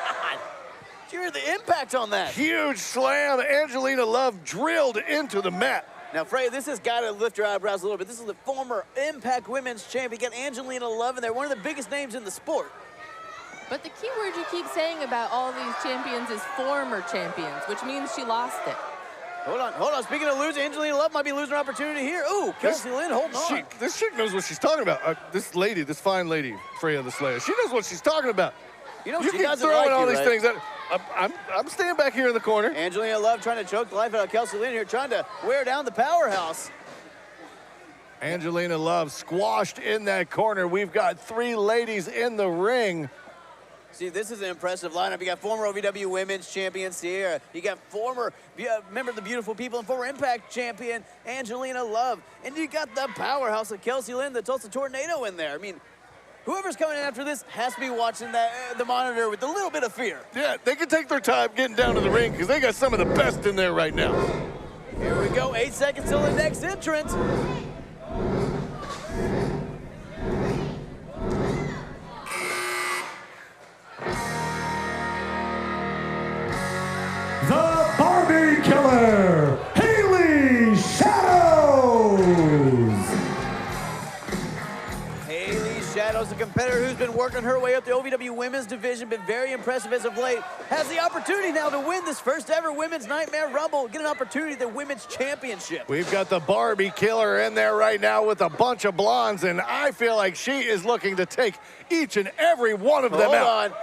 Speaker 4: Did you hear the impact on that?
Speaker 5: Huge slam. Angelina Love drilled into the mat.
Speaker 4: Now, Frey, this has got to lift your eyebrows a little bit. This is the former Impact Women's Champion. You got Angelina Love in there, one of the biggest names in the sport.
Speaker 6: But the key word you keep saying about all these champions is former champions, which means she lost it.
Speaker 4: Hold on. Speaking of losing, Angelina Love might be losing her opportunity here. Ooh, Kelsey Lynn, hold on.
Speaker 5: This chick knows what she's talking about. This lady, this fine lady, Freya the Slayer, she knows what she's talking about.
Speaker 4: You know,
Speaker 5: you
Speaker 4: she
Speaker 5: keep
Speaker 4: doesn't
Speaker 5: throwing
Speaker 4: like
Speaker 5: all
Speaker 4: you,
Speaker 5: these
Speaker 4: right?
Speaker 5: things. I'm staying back here in the corner.
Speaker 4: Angelina Love trying to choke the life out of Kelsey Lynn here, trying to wear down the powerhouse.
Speaker 5: Angelina Love squashed in that corner. We've got 3 ladies in the ring.
Speaker 4: See, this is an impressive lineup. You got former OVW Women's Champion Sierra. You got former member of the Beautiful People and former Impact Champion Angelina Love. And you got the powerhouse of Kelsey Lynn, the Tulsa Tornado in there. I mean, whoever's coming in after this has to be watching the monitor with a little bit of fear.
Speaker 5: Yeah, they can take their time getting down to the ring because they got some of the best in there right now.
Speaker 4: Here we go, 8 seconds till the next entrant.
Speaker 12: The Barbie Killer, Haley Shadows.
Speaker 4: Haley Shadows, a competitor who's been working her way up the OVW Women's Division, been very impressive as of late. Has the opportunity now to win this first ever Women's Nightmare Rumble, get an opportunity at the Women's Championship.
Speaker 5: We've got the Barbie Killer in there right now with a bunch of blondes, and I feel like she is looking to take each and every one of them out.
Speaker 4: Hold on.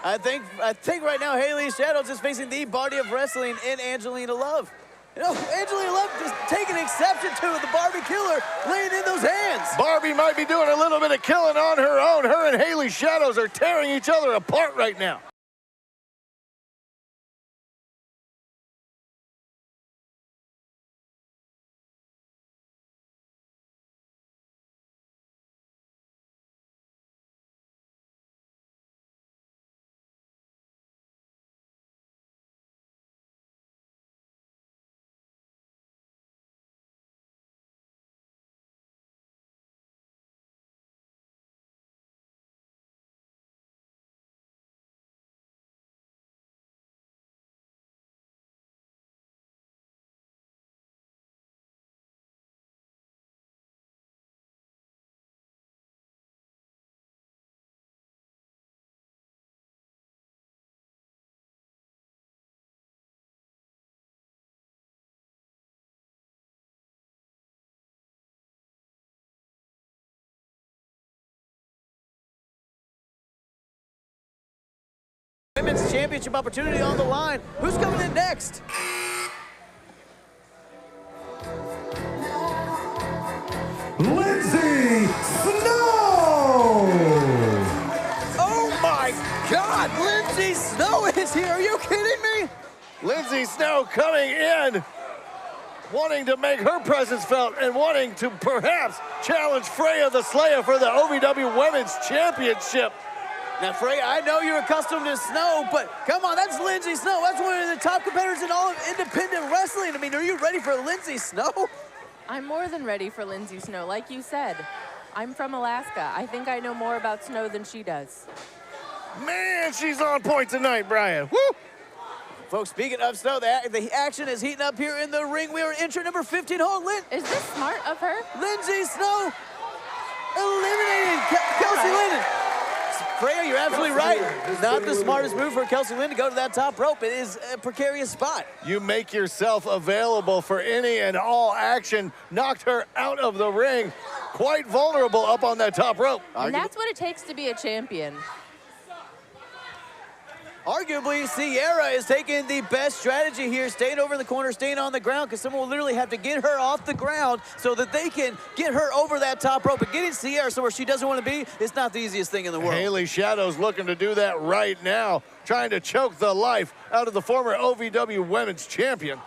Speaker 4: I think right now Haley Shadows is facing the body of wrestling in Angelina Love. You know, Angelina Love just taking exception to the Barbie Killer laying in those hands.
Speaker 5: Barbie might be doing a little bit of killing on her own. Her and Haley Shadows are tearing each other apart right now.
Speaker 4: Women's Championship opportunity on the line. Who's coming in next?
Speaker 12: Lindsay Snow!
Speaker 4: Oh my God, Lindsay Snow is here. Are you kidding me?
Speaker 5: Lindsay Snow coming in, wanting to make her presence felt and wanting to perhaps challenge Freya the Slayer for the OVW Women's Championship.
Speaker 4: Now, Freya, I know you're accustomed to Snow, but come on, that's Lindsay Snow. That's one of the top competitors in all of independent wrestling. I mean, are you ready for Lindsay Snow?
Speaker 6: I'm more than ready for Lindsay Snow. Like you said, I'm from Alaska. I think I know more about snow than she does.
Speaker 5: Man, she's on point tonight, Bryan. Woo!
Speaker 4: Folks, speaking of Snow, the action is heating up here in the ring. We are entering number 15. Hold,
Speaker 6: Is this smart of her?
Speaker 4: Lindsay Snow eliminated Kelsey Linden. Freya, you're absolutely right. Not the smartest move for Kelsey Linden to go to that top rope. It is a precarious spot.
Speaker 5: You make yourself available for any and all action. Knocked her out of the ring. Quite vulnerable up on that top rope.
Speaker 6: And that's what it takes to be a champion.
Speaker 4: Arguably, Sierra is taking the best strategy here, staying over in the corner, staying on the ground, because someone will literally have to get her off the ground so that they can get her over that top rope. And getting Sierra somewhere she doesn't want to be is not the easiest thing in the world.
Speaker 5: Haley Shadows looking to do that right now, trying to choke the life out of the former OVW Women's Champion.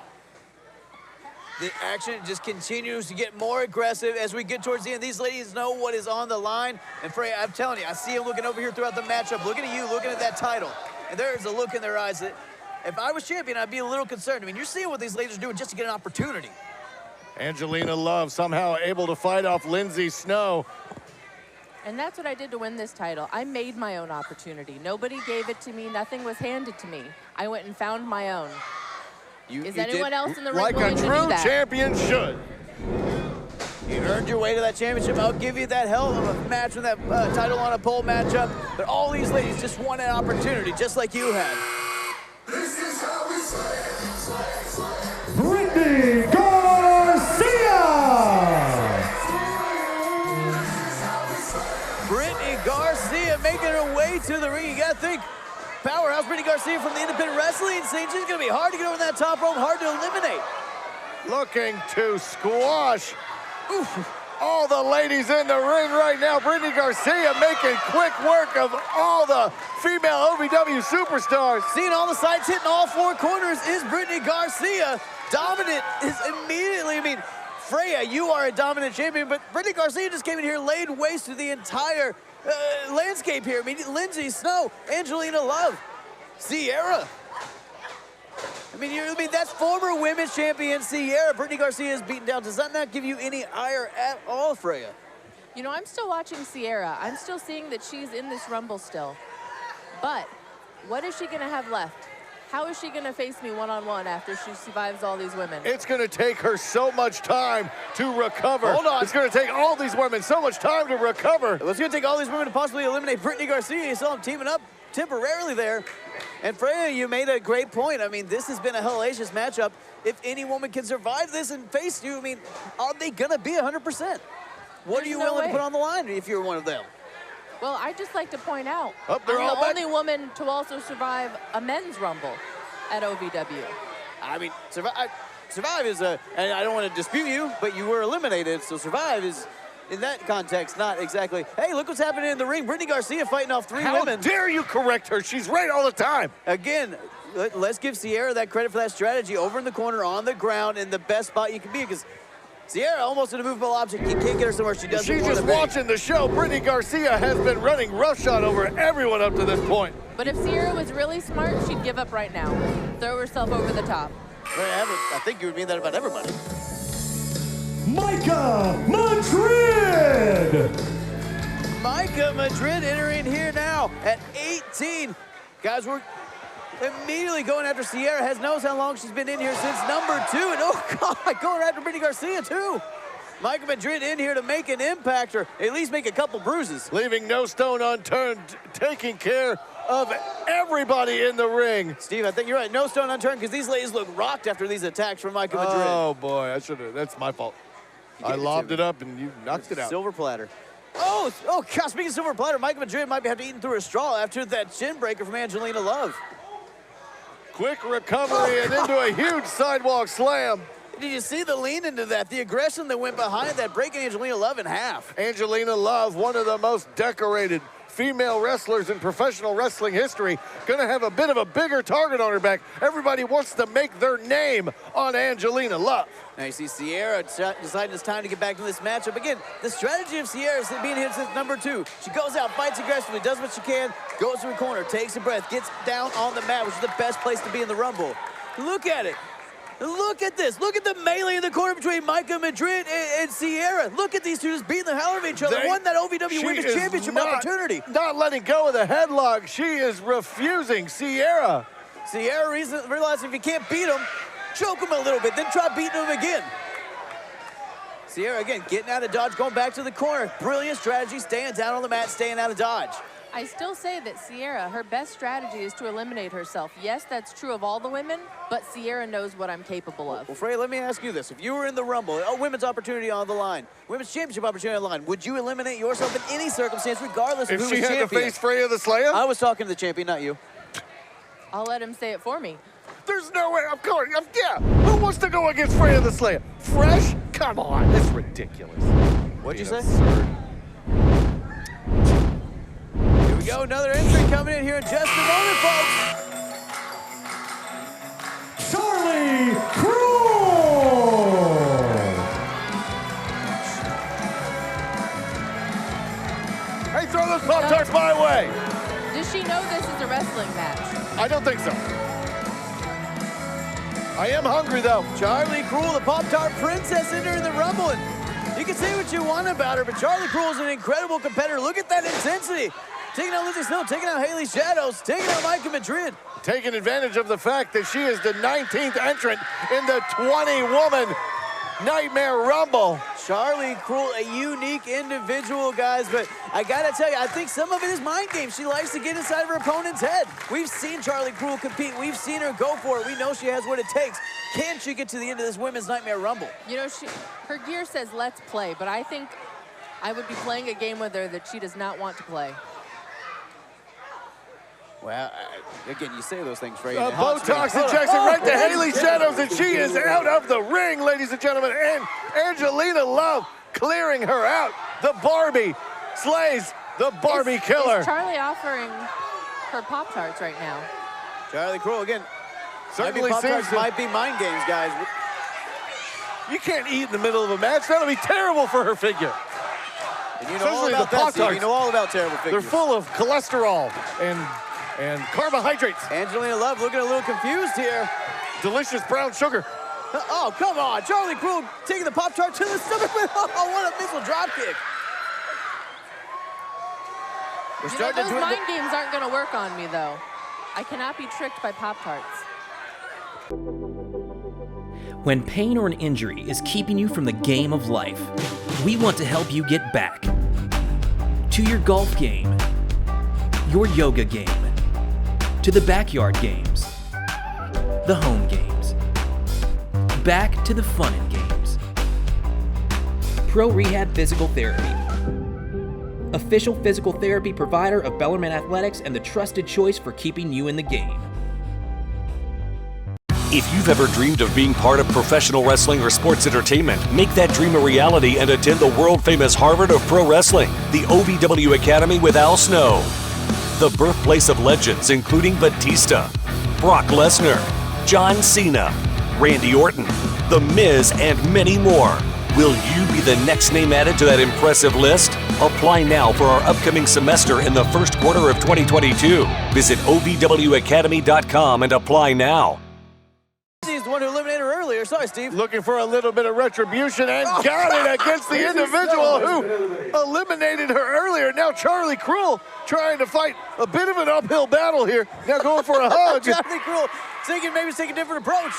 Speaker 4: The action just continues to get more aggressive as we get towards the end. These ladies know what is on the line. And Freya, I'm telling you, I see them looking over here throughout the matchup, looking at you, looking at that title. And there's a look in their eyes that if I was champion, I'd be a little concerned. I mean, you're seeing what these ladies are doing just to get an opportunity.
Speaker 5: Angelina Love somehow able to fight off Lindsay Snow.
Speaker 6: And that's what I did to win this title. I made my own opportunity. Nobody gave it to me. Nothing was handed to me. I went and found my own. Is anyone else in the ring
Speaker 5: like
Speaker 6: willing
Speaker 5: a
Speaker 6: to do
Speaker 5: true
Speaker 6: that?
Speaker 5: champion should.
Speaker 4: You earned your way to that championship. I'll give you that hell of a match with that title on a pole matchup. But all these ladies just want an opportunity, just like you had.
Speaker 12: This is how we slay. Brittany Garcia!
Speaker 4: Brittany Garcia making her way to the ring. You got to think, powerhouse Brittany Garcia from the independent wrestling scene. She's going to be hard to get over that top rope, hard to eliminate.
Speaker 5: Looking to squash all the ladies in the ring right now. Brittany Garcia making quick work of all the female OVW superstars.
Speaker 4: Seeing all the sides hitting all four corners is Brittany Garcia. Dominant is immediately, I mean, Freya, you are a dominant champion, but Brittany Garcia just came in here, laid waste to the entire landscape here. I mean, Lindsay Snow, Angelina Love, Sierra. I mean, that's former women's champion Sierra. Brittany Garcia is beaten down. Does that not give you any ire at all, Freya?
Speaker 6: You know, I'm still watching Sierra. I'm still seeing that she's in this Rumble still. But what is she going to have left? How is she going to face me one-on-one after she survives all these women?
Speaker 5: It's going to take her so much time to recover.
Speaker 4: Hold on.
Speaker 5: It's going to take all these women so much time to recover.
Speaker 4: Well, it's going to take all these women to possibly eliminate Brittany Garcia. You saw them teaming up temporarily there. And Freya, you made a great point. I mean, this has been a hellacious matchup. If any woman can survive this and face you, I mean, are they going to be 100%? What are you willing to put on the line if you're one of them?
Speaker 6: Well, I'd just like to point out,
Speaker 5: they're
Speaker 6: I'm
Speaker 5: all
Speaker 6: the
Speaker 5: back.
Speaker 6: only woman to also survive a men's rumble at OVW.
Speaker 4: I mean, survive is a, and I don't want to dispute you, but you were eliminated, so survive is, in that context, not exactly, hey, look what's happening in the ring. Brittany Garcia fighting off 3 women.
Speaker 5: How dare you correct her? She's right all the time.
Speaker 4: Again, let's give Sierra that credit for that strategy. Over in the corner, on the ground, in the best spot you can be, because Sierra almost an immovable object. You can't get her somewhere she doesn't
Speaker 5: She's
Speaker 4: want
Speaker 5: just
Speaker 4: to be.
Speaker 5: watching the show. Brittany Garcia has been running roughshod over everyone up to this point.
Speaker 6: But if Sierra was really smart, she'd give up right now. Throw herself over the top.
Speaker 4: I think you would mean that about everybody.
Speaker 12: Micah Madrid!
Speaker 4: Micah Madrid entering here now at 18. Guys, we're immediately going after Sierra. Has knows how long she's been in here since number 2. And oh God, going after Brittany Garcia too. Micah Madrid in here to make an impact or at least make a couple bruises.
Speaker 5: Leaving no stone unturned, taking care of everybody in the ring.
Speaker 4: Steve, I think you're right. No stone unturned because these ladies look rocked after these attacks from Micah Madrid.
Speaker 5: Oh boy, I should have. That's my fault. I lobbed it up and you knocked it out.
Speaker 4: Silver platter. Oh God, speaking of silver platter, Micah Madrid might have to eat through a straw after that chin breaker from Angelina Love.
Speaker 5: Quick recovery and into a huge sidewalk slam.
Speaker 4: Did you see the lean into that? The aggression that went behind that, breaking Angelina Love in half.
Speaker 5: Angelina Love, one of the most decorated female wrestlers in professional wrestling history, gonna have a bit of a bigger target on her back. Everybody wants to make their name on Angelina Love.
Speaker 4: Now you see Sierra deciding it's time to get back to this matchup. Again, the strategy of Sierra is being hit since number 2. She goes out, fights aggressively, does what she can, goes to her corner, takes a breath, gets down on the mat, which is the best place to be in the Rumble. Look at it. Look at this. Look at the melee in the corner between Micah Madrid and Sierra. Look at these two just beating the hell out of each other. Won that OVW Women's Championship opportunity.
Speaker 5: Not letting go of the headlock. She is refusing. Sierra
Speaker 4: realizing if you can't beat him, choke him a little bit, then try beating him again. Sierra, again, getting out of dodge, going back to the corner. Brilliant strategy, staying down on the mat, staying out of dodge.
Speaker 6: I still say that Sierra, her best strategy is to eliminate herself. Yes, that's true of all the women, but Sierra knows what I'm capable of.
Speaker 4: Well, Frey, let me ask you this. If you were in the Rumble, a women's opportunity on the line, women's championship opportunity on the line, would you eliminate yourself in any circumstance, regardless of who was champion?
Speaker 5: If she had to face Freya the Slayer?
Speaker 4: I was talking to the champion, not you.
Speaker 6: I'll let him say it for me.
Speaker 5: There's no way. I'm going. Yeah. Who wants to go against Freya the Slayer? Fresh? Come on. That's ridiculous.
Speaker 4: What'd you say?
Speaker 5: Absurd.
Speaker 4: Here we go. Another entry coming in here in just a moment, folks.
Speaker 12: Charlie Cruel!
Speaker 5: Hey, throw those Pop-Tarts my way.
Speaker 6: Does she know this is a wrestling match?
Speaker 5: I don't think so. I am hungry, though.
Speaker 4: Charlie Cruel, the Pop-Tart princess, entering the Rumble. And you can say what you want about her, but Charlie Cruel is an incredible competitor. Look at that intensity. Taking out Lindsay Snow, taking out Haley Shadows, taking out Micah Madrid.
Speaker 5: Taking advantage of the fact that she is the 19th entrant in the 20-woman Nightmare Rumble.
Speaker 4: Charlie Cruel, a unique individual, guys, but I gotta tell you, I think some of it is mind games. She likes to get inside of her opponent's head. We've seen Charlie Cruel compete. We've seen her go for it. We know she has what it takes. Can she get to the end of this Women's Nightmare Rumble?
Speaker 6: You know, her gear says let's play, but I think I would be playing a game with her that she does not want to play.
Speaker 4: Well, again, you say those things, Ray.
Speaker 5: Botox injection right to Haley Shadows, and she is out of the ring, ladies and gentlemen. And Angelina Love clearing her out. The Barbie slays the Barbie killer.
Speaker 6: Is Charlie offering her Pop-Tarts right now?
Speaker 4: Charlie Cruel, again,
Speaker 5: certainly
Speaker 4: Pop-Tarts might be mind games, guys.
Speaker 5: You can't eat in the middle of a match. That'll be terrible for her figure.
Speaker 4: And you know all about that, Steve. You know all about terrible figures.
Speaker 5: They're full of cholesterol and carbohydrates.
Speaker 4: Angelina Love looking a little confused here.
Speaker 5: Delicious brown sugar.
Speaker 4: Oh, come on. Charlie Cruel taking the Pop-Tart to the stomach with, oh, what a missile drop kick.
Speaker 6: Those mind games aren't going to work on me, though. I cannot be tricked by Pop-Tarts.
Speaker 8: When pain or an injury is keeping you from the game of life, we want to help you get back to your golf game, your yoga game, to the backyard games, the home games, back to the fun and games. Pro Rehab Physical Therapy, official physical therapy provider of Bellarmine Athletics and the trusted choice for keeping you in the game.
Speaker 9: If you've ever dreamed of being part of professional wrestling or sports entertainment, make that dream a reality and attend the world-famous Harvard of Pro Wrestling, the OVW Academy with Al Snow. The birthplace of legends including Batista, Brock Lesnar, John Cena, Randy Orton, The Miz, and many more. Will you be the next name added to that impressive list? Apply now for our upcoming semester in the first quarter of 2022. Visit OVWacademy.com and apply now.
Speaker 4: He's the one who eliminated her earlier. Sorry, Steve.
Speaker 5: Looking for a little bit of retribution and got it against the individual who eliminated her earlier. Now Charlie Cruel trying to fight a bit of an uphill battle here. Now going for a hug.
Speaker 4: Charlie Cruel maybe take a different approach.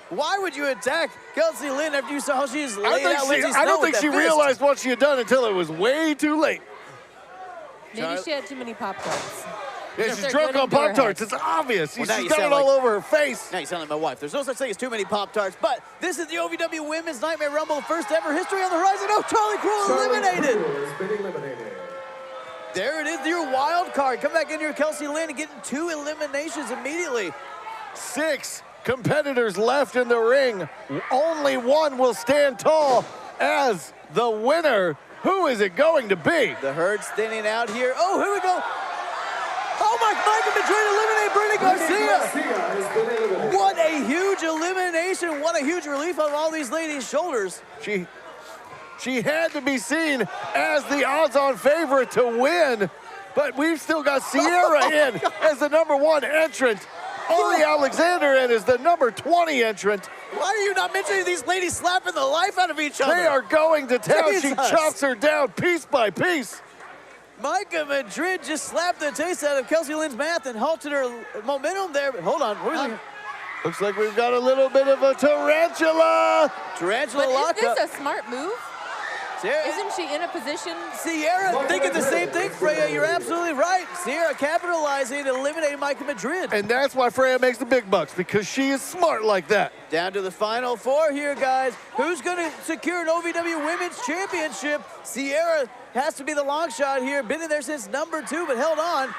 Speaker 4: Why would you attack Kelsey Lynn after you saw how she's laid out Lindsay Snow?
Speaker 5: I don't think she realized what she had done until it was way too late.
Speaker 6: Maybe she had too many Pop-Tarts.
Speaker 5: Yeah, she's drunk on Pop-Tarts. It's obvious. She's got it all over her face.
Speaker 4: Now you sound like my wife. There's no such thing as too many Pop-Tarts, but this is the OVW Women's Nightmare Rumble, first ever history on the horizon. Oh, Charlie Cruel eliminated. There it is, your wild card. Come back in here, Kelsey Lynn, and getting 2 eliminations immediately.
Speaker 5: 6 competitors left in the ring. Only one will stand tall as the winner. Who is it going to be?
Speaker 4: The herd's thinning out here. Oh, here we go. Oh, Michael Madrid eliminating Brittany Garcia. What a huge elimination. What a huge relief on all these ladies' shoulders.
Speaker 5: She had to be seen as the odds-on favorite to win, but we've still got Sierra in as the #1 entrant. Only Alexander in as the number 20 entrant.
Speaker 4: Why are you not mentioning these ladies slapping the life out of each other?
Speaker 5: They are going to town. She chops her down piece by piece.
Speaker 4: Micah Madrid just slapped the taste out of Kelsey Lynn's mouth and halted her momentum there. But hold on.
Speaker 5: Looks like we've got a little bit of a tarantula.
Speaker 4: Tarantula
Speaker 6: but
Speaker 4: lockup.
Speaker 6: Is this a smart move? Isn't she in a position?
Speaker 4: Sierra thinking the same thing, Freya. You're absolutely right. Sierra capitalizing, eliminating Micah Madrid.
Speaker 5: And that's why Freya makes the big bucks, because she is smart like that.
Speaker 4: Down to the final 4 here, guys. Who's going to secure an OVW Women's Championship? Sierra has to be the long shot here. Been in there since number 2, but held on.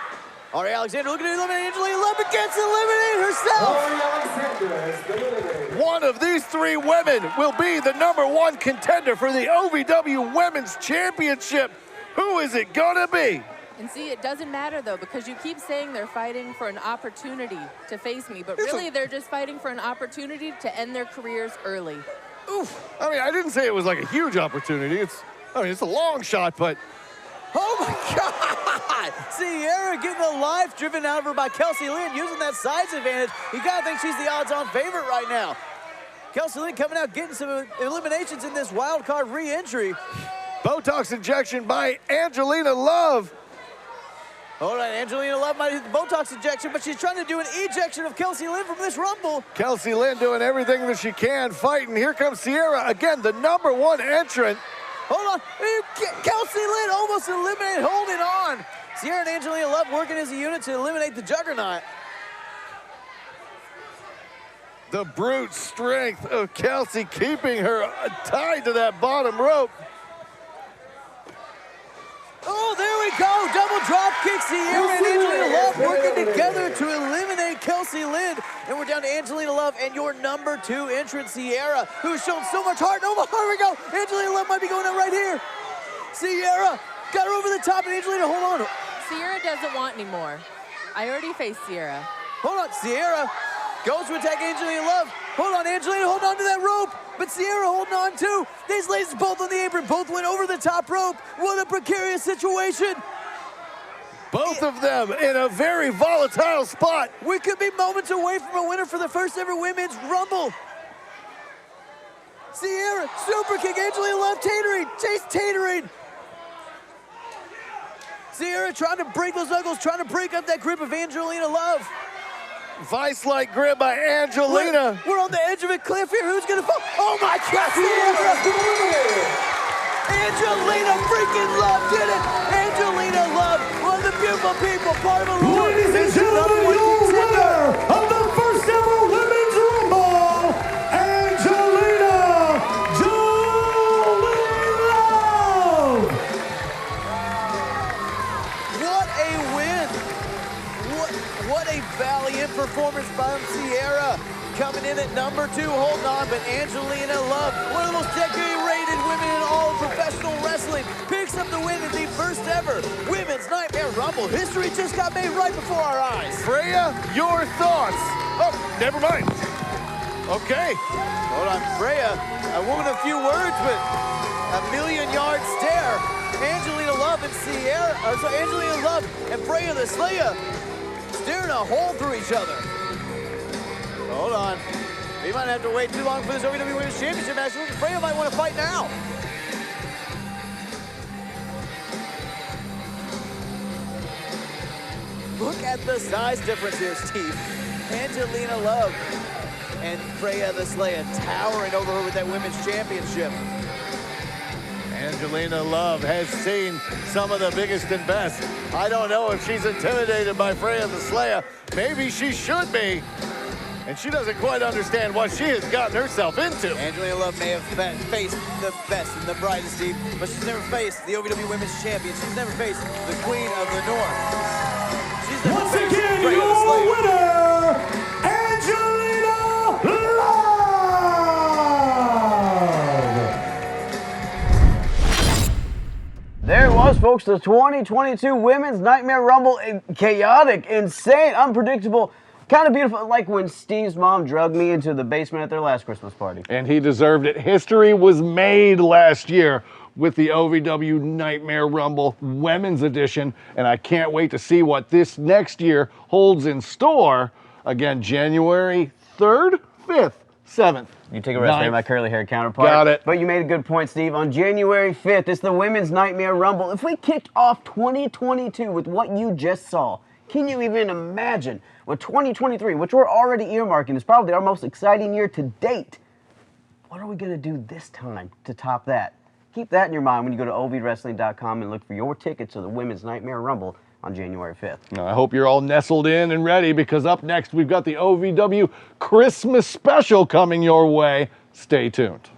Speaker 4: Ari Alexander looking to eliminate Angelina Love, but gets eliminated herself.
Speaker 12: Ari Alexander is eliminated.
Speaker 5: One of these 3 women will be the #1 contender for the OVW Women's Championship. Who is it gonna be?
Speaker 6: And see, it doesn't matter though, because you keep saying they're fighting for an opportunity to face me, but really they're just fighting for an opportunity to end their careers early.
Speaker 5: Oof. I mean, I didn't say it was like a huge opportunity. It's a long shot, but.
Speaker 4: Oh my God! Sierra getting a life driven out of her by Kelsey Lynn, using that size advantage. You gotta think she's the odds-on favorite right now. Kelsey Lynn coming out getting some eliminations in this wild card re-entry.
Speaker 5: Botox injection by Angelina Love.
Speaker 4: All right, Angelina Love might hit the Botox injection, but she's trying to do an ejection of Kelsey Lynn from this Rumble.
Speaker 5: Kelsey Lynn doing everything that she can, fighting. Here comes Sierra, again, the #1 entrant.
Speaker 4: Hold on, Kelsey Lynn almost eliminated, holding on. Sierra and Angelina Love working as a unit to eliminate the Juggernaut.
Speaker 5: The brute strength of Kelsey keeping her tied to that bottom rope.
Speaker 4: Oh, there we go, double drop kick. Sierra and Angelina Love working together to eliminate Kelsey Lynn. And we're down to Angelina Love and your #2 entrant, Sierra, who's shown so much heart. Oh, here we go. Angelina Love might be going out right here. Sierra got her over the top, and Angelina, hold on.
Speaker 6: Sierra doesn't want any more. I already faced Sierra.
Speaker 4: Hold on, Sierra goes to attack Angelina Love. Hold on, Angelina, hold on to that rope. But Sierra holding on too. These ladies both on the apron, both went over the top rope. What a precarious situation.
Speaker 5: Both of them in a very volatile spot.
Speaker 4: We could be moments away from a winner for the first ever Women's Rumble. Sierra, super kick, Angelina Love tatering, Chase tatering. Sierra trying to break those knuckles, trying to break up that grip of Angelina Love.
Speaker 5: Vice-like grip by Angelina.
Speaker 4: We're on the edge of a cliff here. Who's gonna fall? Oh my gosh! Angelina freaking Love did it! Angelina Love, one of the beautiful people, part of a
Speaker 10: Ladies and gentlemen, your winner of the first ever Women's Rumble, Angelina Love!
Speaker 4: What a win! What a valiant performance by Sierra. Coming in at number 2, holding on, but Angelina Love, one of the most decorated women in all of professional wrestling, picks up the win in the first ever Women's Nightmare Rumble. History just got made right before our eyes.
Speaker 5: Freya, your thoughts? Oh, never mind. Okay.
Speaker 4: Hold on, Freya, a woman of few words, but a million-yard stare. Angelina Love and Angelina Love and Freya the Slayer staring a hole through each other. Hold on. We might have to wait too long for this OVW Women's Championship match. Freya might want to fight now. Look at the size difference here, Steve. Angelina Love and Freya the Slayer towering over her with that Women's Championship.
Speaker 5: Angelina Love has seen some of the biggest and best. I don't know if she's intimidated by Freya the Slayer. Maybe she should be. And she doesn't quite understand what she has gotten herself into.
Speaker 4: Angelina Love may have faced the best and the brightest, Steve, but she's never faced the OVW Women's Champion. She's never faced the Queen of the North. She's never
Speaker 10: Once
Speaker 4: faced
Speaker 10: again,
Speaker 4: Freya the
Speaker 10: your
Speaker 4: Slayer.
Speaker 10: winner, Angelina Love!
Speaker 1: There it was, folks, the 2022 Women's Nightmare Rumble. Chaotic, insane, unpredictable, kind of beautiful, like when Steve's mom drugged me into the basement at their last Christmas party.
Speaker 2: And he deserved it. History was made last year with the OVW Nightmare Rumble Women's Edition, and I can't wait to see what this next year holds in store. Again, January 3rd, 5th, 7th.
Speaker 1: You take a rest there, my curly hair counterpart.
Speaker 2: Got it.
Speaker 1: But you made a good point, Steve. On January 5th, it's the Women's Nightmare Rumble. If we kicked off 2022 with what you just saw, can you even imagine what 2023, which we're already earmarking, is probably our most exciting year to date? What are we going to do this time to top that? Keep that in your mind when you go to ovwrestling.com and look for your tickets to the Women's Nightmare Rumble on January 5th.
Speaker 2: Now, I hope you're all nestled in and ready, because up next we've got the OVW Christmas special coming your way. Stay tuned.